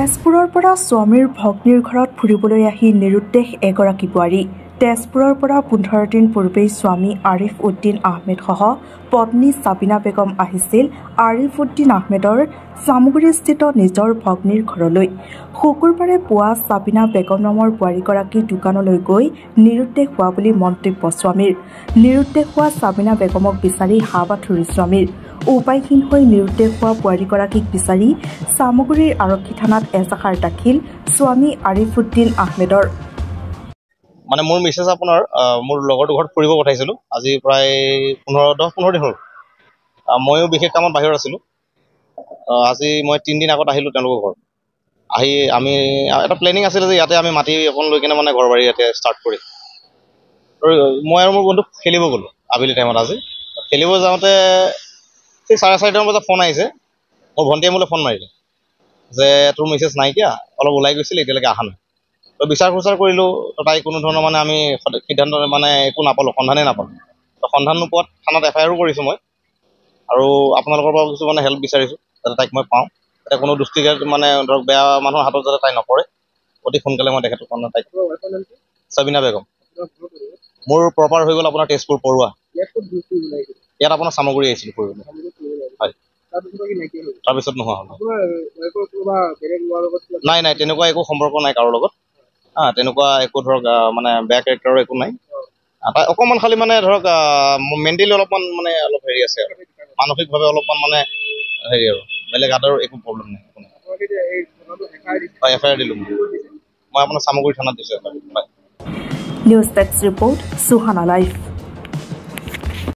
তেজপুৰৰ পৰা স্বামীৰ ভগ্নীৰ ঘৰত ফুৰিবলৈ আহি নিৰুদ্দেশ এগৰাকী বোৱাৰী। তেজপুৰৰ পৰা 15 দিন পূৰ্বে স্বামী আৰিফ উদ্দিন আহমেদসহ পত্নী সাবিনা বেগম আহিছিল আৰিফ উদ্দিন আহমেদৰ চামগুৰিস্থিত নিজৰ ভগ্নীৰ ঘৰলৈ। শুকুৰবাৰে পুৱা সাবিনা বেগম নামৰ বোৱাৰীগৰাকী দোকানলৈ গৈ নিৰুদ্দেশ হোৱা বুলি মন্তব্য স্বামীৰ। নিৰুদ্দেশ হোৱা সাবিনা বেগমক বিচাৰি হাবাথুৰি স্বামীৰ। উপায়হীন হৈ নিৰুদ্দেশ হোৱা বোৱাৰীগৰাকীক বিচাৰি চামগুৰিৰ আৰক্ষী থানাত এজাহাৰ দাখিল স্বামী আৰিফ উদ্দিন আহমেদৰ। মানে মোৰ মিছেছ আপোনাৰ মোৰ লগৰটো ঘৰত ফুৰিব পঠাইছিলোঁ আজি প্ৰায় 15 দিন হ'ল। ময়ো বিশেষ কামত বাহিৰত আছিলোঁ। আজি মই 3 দিন আগত আহিলোঁ তেওঁলোকৰ ঘৰত। আহি আমি এটা প্লেনিং আছিলে যে ইয়াতে আমি মাটি অকণ লৈ কিনে মানে ঘৰ বাৰী ইয়াতে ষ্টাৰ্ট কৰি মই আৰু মোৰ বন্ধু খেলিব গ'লোঁ আবেলি টাইমত। আজি খেলিব যাওঁতে সেই 4:30 মান বজাত ফোন আহিছে। মোৰ ভণ্টিয়ে মোলৈ ফোন মাৰিলে যে তোৰ মিছেছ নাইকিয়া, অলপ ওলাই গৈছিল, এতিয়ালৈকে অহা নাই। তো বিচাৰ খোচাৰ কৰিলোঁ, তাই কোনো ধৰণৰ মানে আমি সিদ্ধান্ত মানে একো নাপালোঁ, সন্ধানেই নাপালোঁ। তো সন্ধান নোপোৱাত থানাত FIR কৰিছোঁ মই, আৰু আপোনালোকৰ পৰা কিছু মানে হেল্প বিচাৰিছোঁ যাতে তাইক মই পাওঁ, যাতে কোনো দুষ্টিকাত মানে ধৰক বেয়া মানুহৰ হাতত যাতে তাই নপৰে। অতি সোনকালে মই তেখেতক তাইক সাবিনা বেগম। মোৰ প্ৰপাৰ হৈ গ'ল আপোনাৰ তেজপুৰ পৰুৱা। ইয়াত আপোনাৰ চামগুৰি আহিছিলোঁ ফুৰিবলৈ। হয়, তাৰপিছত নোহোৱা হ'ল। নাই তেনেকুৱা একো সম্পৰ্ক নাই কাৰো লগত। তেনেকুৱা একো ধৰক মানে বেয়া কেৰেক্টাৰৰ একো নাই। তাই অকণমান খালি মানে ধৰক মেণ্টেলি অলপমান মানে অলপ হেৰি আছে আৰু মানসিকভাৱে অলপমান মানে হেৰি আৰু বেলেগ আদাৰ একো প্ৰব্লেম নাই। FIR দিলোঁ মই আপোনাৰ চামগুৰি থানাত দিছোঁ। News desk report, Suhana live.